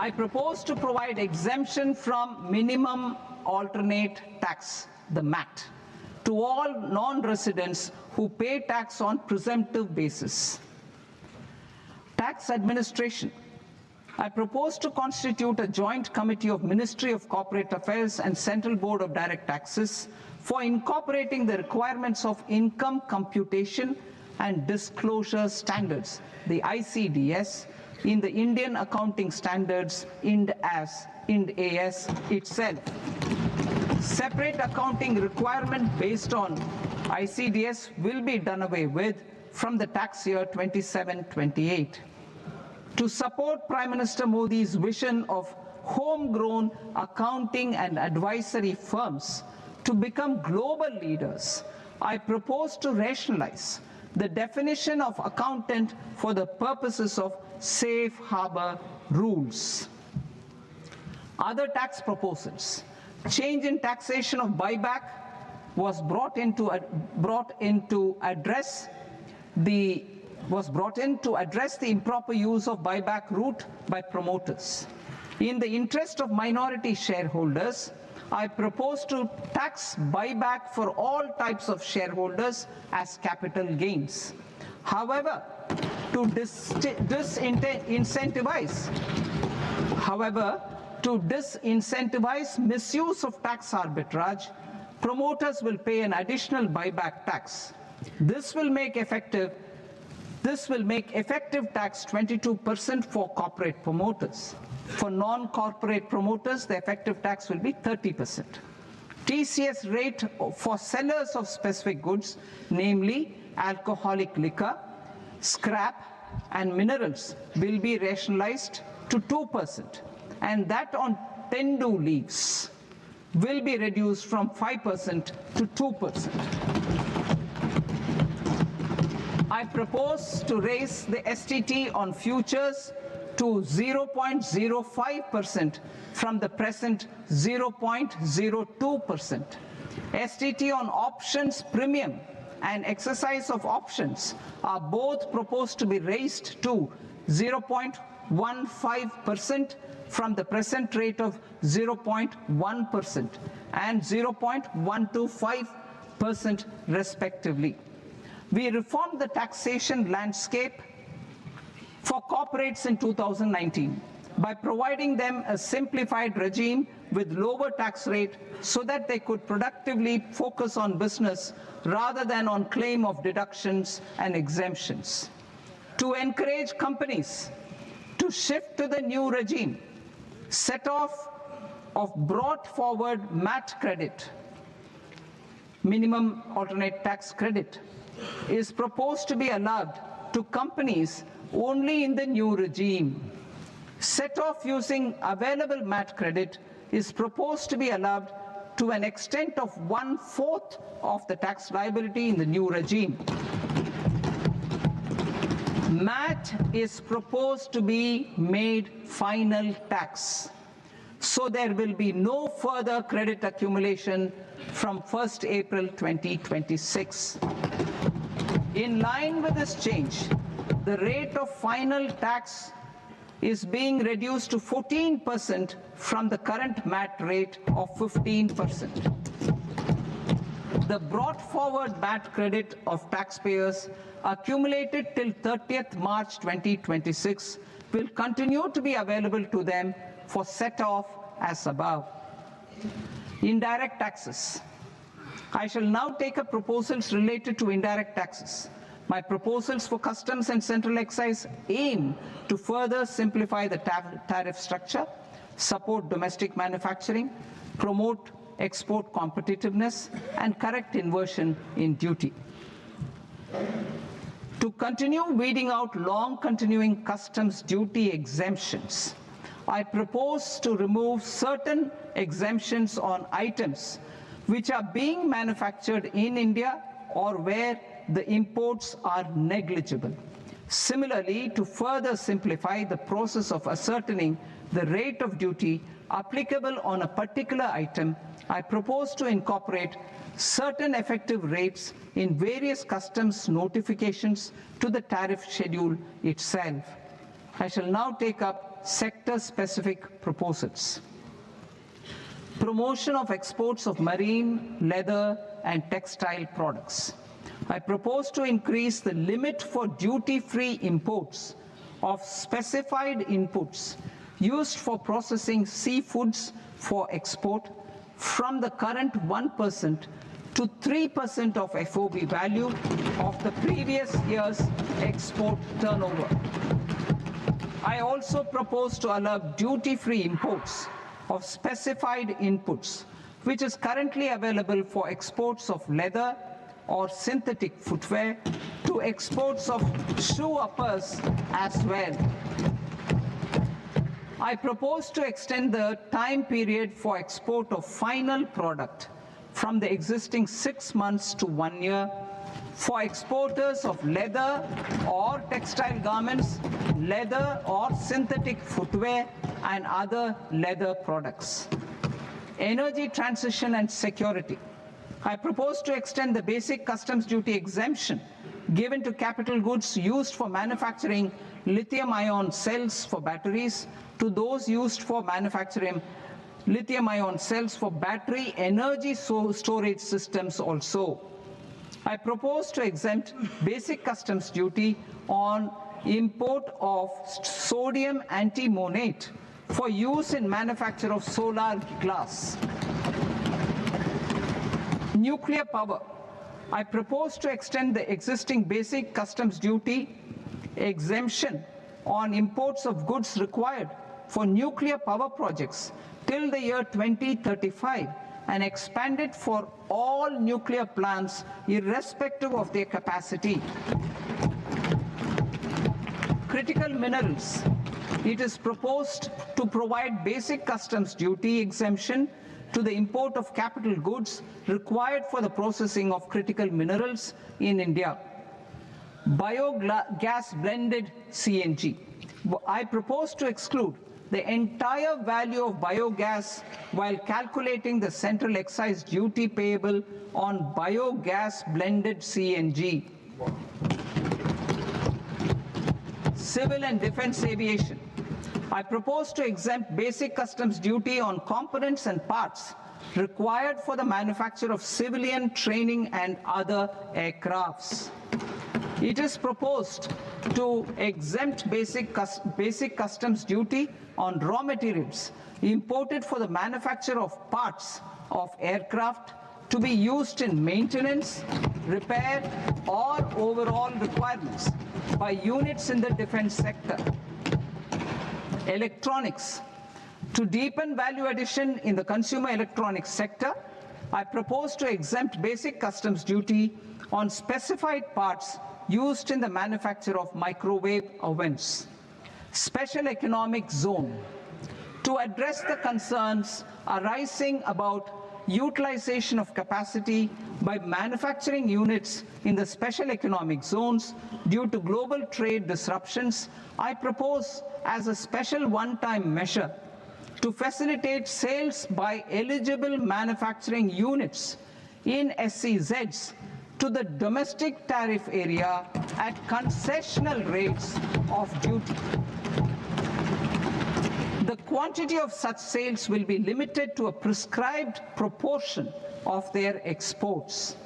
I propose to provide exemption from minimum alternate tax, the MAT, to all non-residents who pay tax on presumptive basis. Tax administration. I propose to constitute a joint committee of Ministry of Corporate Affairs and Central Board of Direct Taxes for incorporating the requirements of income computation and disclosure standards, the ICDS, in the Indian Accounting Standards, IND AS itself. Separate accounting requirement based on ICDS will be done away with from the tax year 27-28. To support Prime Minister Modi's vision of homegrown accounting and advisory firms to become global leaders, I propose to rationalize the definition of accountant for the purposes of safe harbor rules. Other tax proposals. Change in taxation of buyback was brought in to address the improper use of buyback route by promoters. In the interest of minority shareholders, I propose to tax buyback for all types of shareholders as capital gains. However, to disincentivize misuse of tax arbitrage, promoters will pay an additional buyback tax. This will make effective tax 22% for corporate promoters. For non-corporate promoters, the effective tax will be 30%. TCS rate for sellers of specific goods, namely alcoholic liquor, scrap, and minerals, will be rationalized to 2%, and that on tender leaves will be reduced from 5% to 2%. I propose to raise the STT on futures to 0.05% from the present 0.02%. STT on options premium and exercise of options are both proposed to be raised to 0.15% from the present rate of 0.1% and 0.125% respectively. We reformed the taxation landscape for corporates in 2019 by providing them a simplified regime with lower tax rate so that they could productively focus on business rather than on claim of deductions and exemptions. To encourage companies to shift to the new regime, set off of brought forward MAT credit, minimum alternate tax credit, is proposed to be allowed to companies only in the new regime. Set off using available MAT credit is proposed to be allowed to an extent of 1/4 of the tax liability in the new regime. MAT is proposed to be made final tax, so there will be no further credit accumulation from 1st April 2026. In line with this change, the rate of final tax is being reduced to 14% from the current MAT rate of 15%. The brought forward MAT credit of taxpayers accumulated till 30th March 2026 will continue to be available to them for set-off as above. Indirect taxes. I shall now take up proposals related to indirect taxes. My proposals for customs and central excise aim to further simplify the tariff structure, support domestic manufacturing, promote export competitiveness, and correct inversion in duty. To continue weeding out long continuing customs duty exemptions, I propose to remove certain exemptions on items which are being manufactured in India or where the imports are negligible. Similarly, to further simplify the process of ascertaining the rate of duty applicable on a particular item, I propose to incorporate certain effective rates in various customs notifications to the tariff schedule itself. I shall now take up sector-specific proposals. Promotion of exports of marine, leather, and textile products. I propose to increase the limit for duty-free imports of specified inputs used for processing seafoods for export from the current 1% to 3% of FOB value of the previous year's export turnover. I also propose to allow duty-free imports of specified inputs, which is currently available for exports of leather or synthetic footwear, to exports of shoe uppers as well. I propose to extend the time period for export of final product from the existing 6 months to 1 year for exporters of leather or textile garments, leather or synthetic footwear, and other leather products. Energy transition and security. I propose to extend the basic customs duty exemption given to capital goods used for manufacturing lithium-ion cells for batteries to those used for manufacturing lithium-ion cells for battery energy storage systems also. I propose to exempt basic customs duty on import of sodium antimonate for use in manufacture of solar glass. Nuclear power. I propose to extend the existing basic customs duty exemption on imports of goods required for nuclear power projects till the year 2035 and expand it for all nuclear plants irrespective of their capacity. Critical minerals. It is proposed to provide basic customs duty exemption to the import of capital goods required for the processing of critical minerals in India. Biogas blended CNG. I propose to exclude the entire value of biogas while calculating the central excise duty payable on biogas blended CNG. Civil and defense aviation. I propose to exempt basic customs duty on components and parts required for the manufacture of civilian training and other aircrafts. It is proposed to exempt basic customs duty on raw materials imported for the manufacture of parts of aircraft to be used in maintenance, repair, or overall requirements by units in the defense sector. Electronics. To deepen value addition in the consumer electronics sector, I propose to exempt basic customs duty on specified parts used in the manufacture of microwave ovens. Special economic zone. To address the concerns arising about utilization of capacity by manufacturing units in the special economic zones due to global trade disruptions, I propose as a special one-time measure to facilitate sales by eligible manufacturing units in SEZs to the domestic tariff area at concessional rates of duty. The quantity of such sales will be limited to a prescribed proportion of their exports.